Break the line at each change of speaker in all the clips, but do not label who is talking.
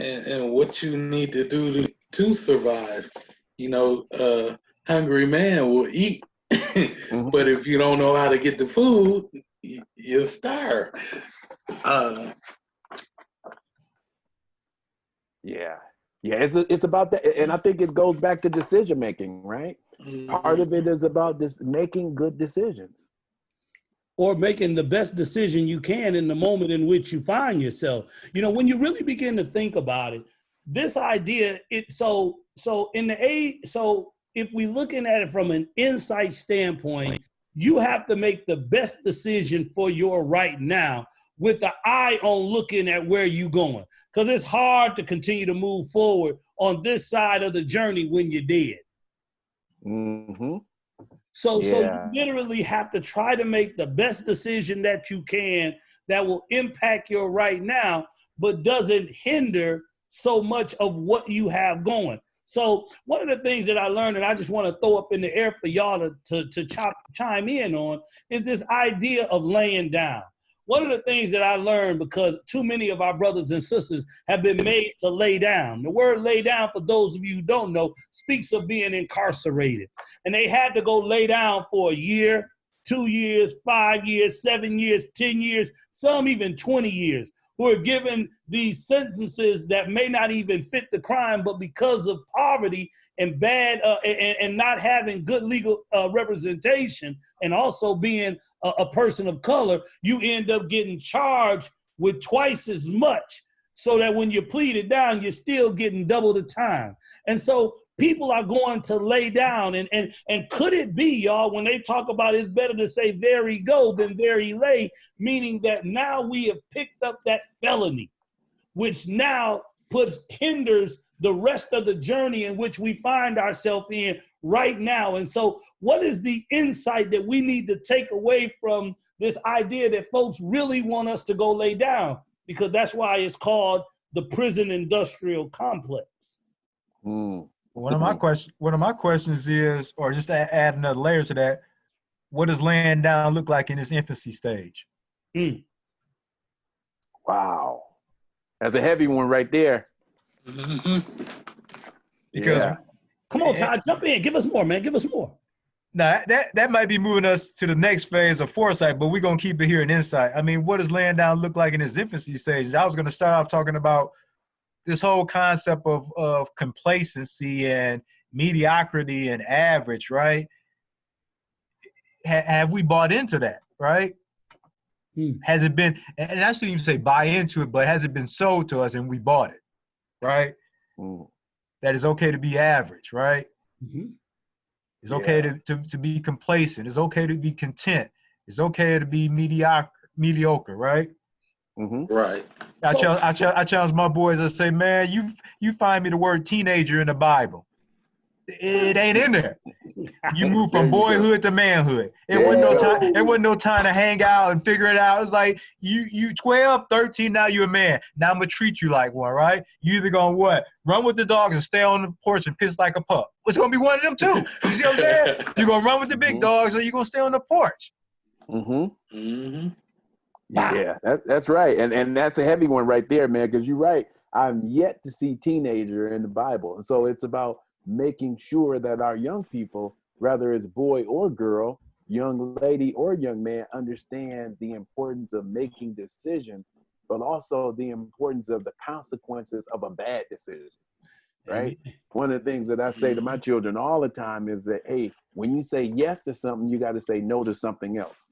and what you need to do to survive. Hungry man will eat, but if you don't know how to get the food, you'll starve.
Yeah, it's about that, and I think it goes back to decision making, right? Part of it is about this making good decisions.
Or making the best decision you can in the moment in which you find yourself. When you really begin to think about it, this idea, so if we looking at it from an insight standpoint, you have to make the best decision for your right now with the eye on looking at where you're going. Because it's hard to continue to move forward on this side of the journey when you're dead.
Mm-hmm.
So you literally have to try to make the best decision that you can that will impact your right now, but doesn't hinder so much of what you have going. So one of the things that I learned, and I just want to throw up in the air for y'all to chime in on, is this idea of laying down. One of the things that I learned, because too many of our brothers and sisters have been made to lay down. The word lay down, for those of you who don't know, speaks of being incarcerated. And they had to go lay down for a year, 2 years, 5 years, 7 years, 10 years, some even 20 years, who are given these sentences that may not even fit the crime, but because of poverty and bad and not having good legal representation, and also being a person of color, you end up getting charged with twice as much, so that when you plead it down, you're still getting double the time. And so people are going to lay down. And could it be, y'all, when they talk about it's better to say there he go than there he lay, meaning that now we have picked up that felony, which now hinders the rest of the journey in which we find ourselves in right now. And so what is the insight that we need to take away from this idea that folks really want us to go lay down? Because that's why it's called the prison industrial complex.
One of my questions is, or just to add another layer to that, what does laying down look like in its infancy stage?
Wow, that's a heavy one right there.
Because
come on, Todd, jump in. Give us more, man. Give us more.
Now that might be moving us to the next phase of foresight, but we're gonna keep it here in insight. I mean, what does laying down look like in its infancy stage? I was gonna start off talking about this whole concept of complacency and mediocrity and average, right? Have we bought into that, right? Has it been, and I shouldn't even say buy into it, but has it been sold to us and we bought it, right? That it's okay to be average, right? It's okay to be complacent. It's okay to be content. It's okay to be mediocre, right?
Right.
I challenge my boys. I say, man, you find me the word teenager in the Bible. It ain't in there. You move from boyhood to manhood. It wasn't no time to hang out and figure it out. It's like you 12, 13, now you're a man. Now I'm gonna treat you like one, right? You either gonna what? Run with the dogs and stay on the porch and piss like a pup. It's gonna be one of them too. You see what I'm saying? You're gonna run with the big dogs or you're gonna stay on the porch.
Yeah, that's right. And that's a heavy one right there, man, because you're right. I'm yet to see teenager in the Bible. And so it's about making sure that our young people, whether it's boy or girl, young lady or young man, understand the importance of making decisions, but also the importance of the consequences of a bad decision, right? One of the things that I say to my children all the time is that, hey, when you say yes to something, you got to say no to something else.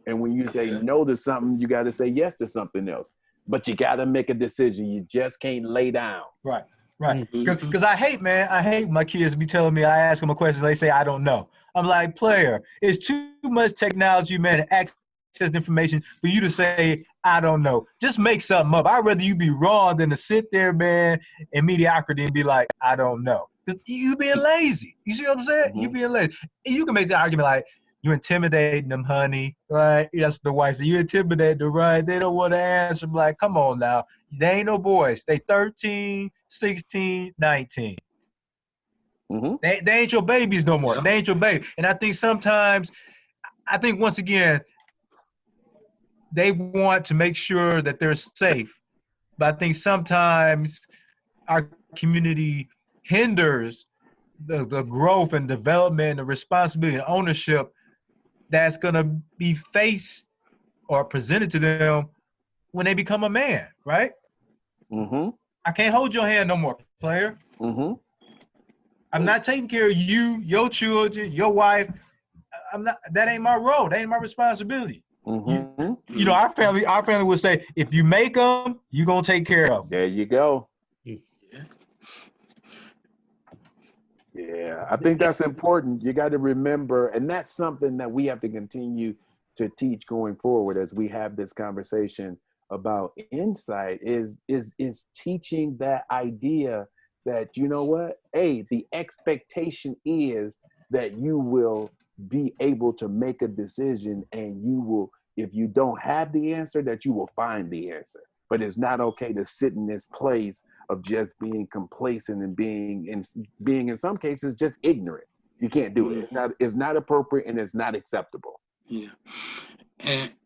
And when you say no to something, you got to say yes to something else. But you got to make a decision. You just can't lay down.
Right. Because I hate my kids be telling me, I ask them a question, they say, I don't know. I'm like, player, it's too much technology, man, to access information for you to say, I don't know. Just make something up. I'd rather you be wrong than to sit there, man, in mediocrity and be like, I don't know. Because you being lazy. You see what I'm saying? You being lazy. And you can make the argument like, you intimidating them, honey, right? That's what the wife said. You intimidate them, right? They don't want to answer. I'm like, come on now. They ain't no boys. They 13, 16, 19. They ain't your babies no more. They ain't your baby. And I think sometimes, once again, they want to make sure that they're safe. But I think sometimes our community hinders the growth and development, the responsibility and ownership that's going to be faced or presented to them when they become a man, right?
Mm-hmm.
I can't hold your hand no more, player.
Mm-hmm.
I'm not taking care of you, your children, your wife. I'm not. That ain't my role. That ain't my responsibility.
Mm-hmm.
You know, our family would say, if you make them, you gonna take care of them.
There you go. Yeah, I think that's important. You got to remember, and that's something that we have to continue to teach going forward as we have this conversation about insight. Is teaching that idea that, you know what, hey, the expectation is that you will be able to make a decision, and you will, if you don't have the answer, that you will find the answer. But it's not okay to sit in this place of just being complacent and being in some cases just ignorant. You can't do it. It's not appropriate, and it's not acceptable.
Yeah.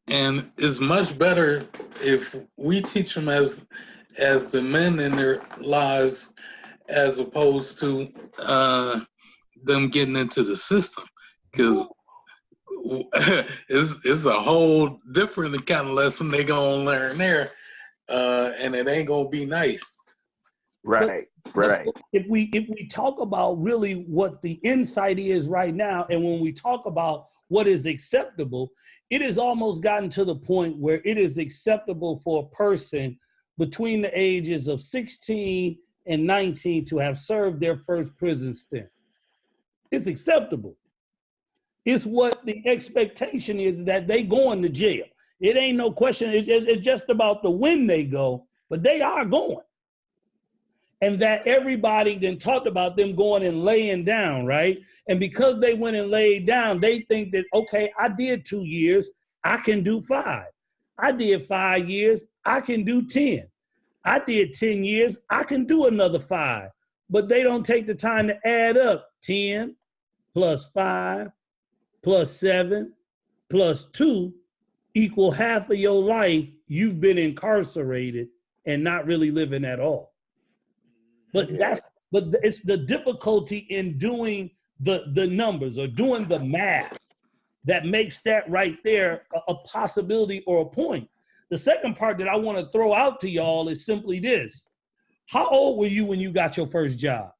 And it's much better if we teach them as the men in their lives, as opposed to them getting into the system, because it's a whole different kind of lesson they're gonna learn there, and it ain't gonna be nice.
Right.
If we talk about really what the insight is right now, and when we talk about what is acceptable, it has almost gotten to the point where it is acceptable for a person between the ages of 16 and 19 to have served their first prison stint. It's acceptable. It's what the expectation is, that they going to jail. It ain't no question. It's just about the when they go, but they are going. And that everybody then talked about them going and laying down, right? And because they went and laid down, they think that, okay, I did 2 years, I can do 5. I did 5 years, I can do 10. I did 10 years, I can do another 5. But they don't take the time to add up 10 plus 5 plus 7 plus 2 equal half of your life you've been incarcerated and not really living at all. But it's the difficulty in doing the numbers or doing the math that makes that right there a possibility or a point. The second part that I want to throw out to y'all is simply this. How old were you when you got your first job?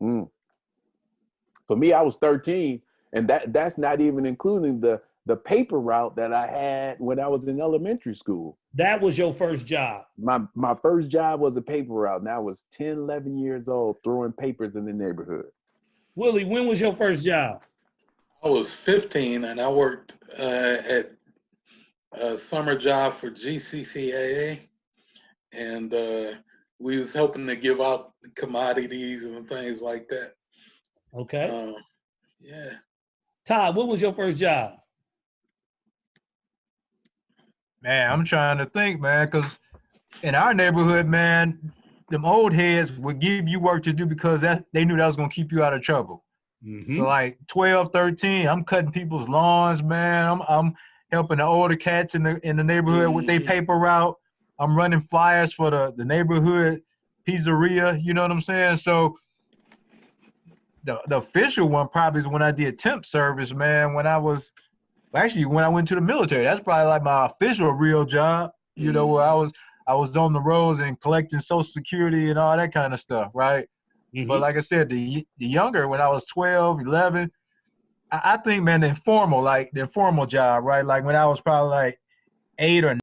For me, I was 13, and that's not even including the paper route that I had when I was in elementary school.
That was your first job.
My first job was a paper route, and I was 10, 11 years old throwing papers in the neighborhood.
Willie, when was your first job?
I was 15, and I worked at a summer job for GCCAA, and we was helping to give out commodities and things like that.
Okay.
Yeah.
Todd, what was your first job?
Man, I'm trying to think, man, because in our neighborhood, man, them old heads would give you work to do because they knew that was going to keep you out of trouble. Mm-hmm. So like 12, 13, I'm cutting people's lawns, man. I'm helping the older cats in the neighborhood with their paper route. I'm running flyers for the neighborhood pizzeria, you know what I'm saying? So the official one probably is when I did temp service, man, when I went to the military. That's probably like my official real job, you know, where I was on the roads and collecting Social Security and all that kind of stuff, right? Mm-hmm. But like I said, the younger, when I was 12, 11, I think, man, the informal job, right? Like when I was probably like 8 or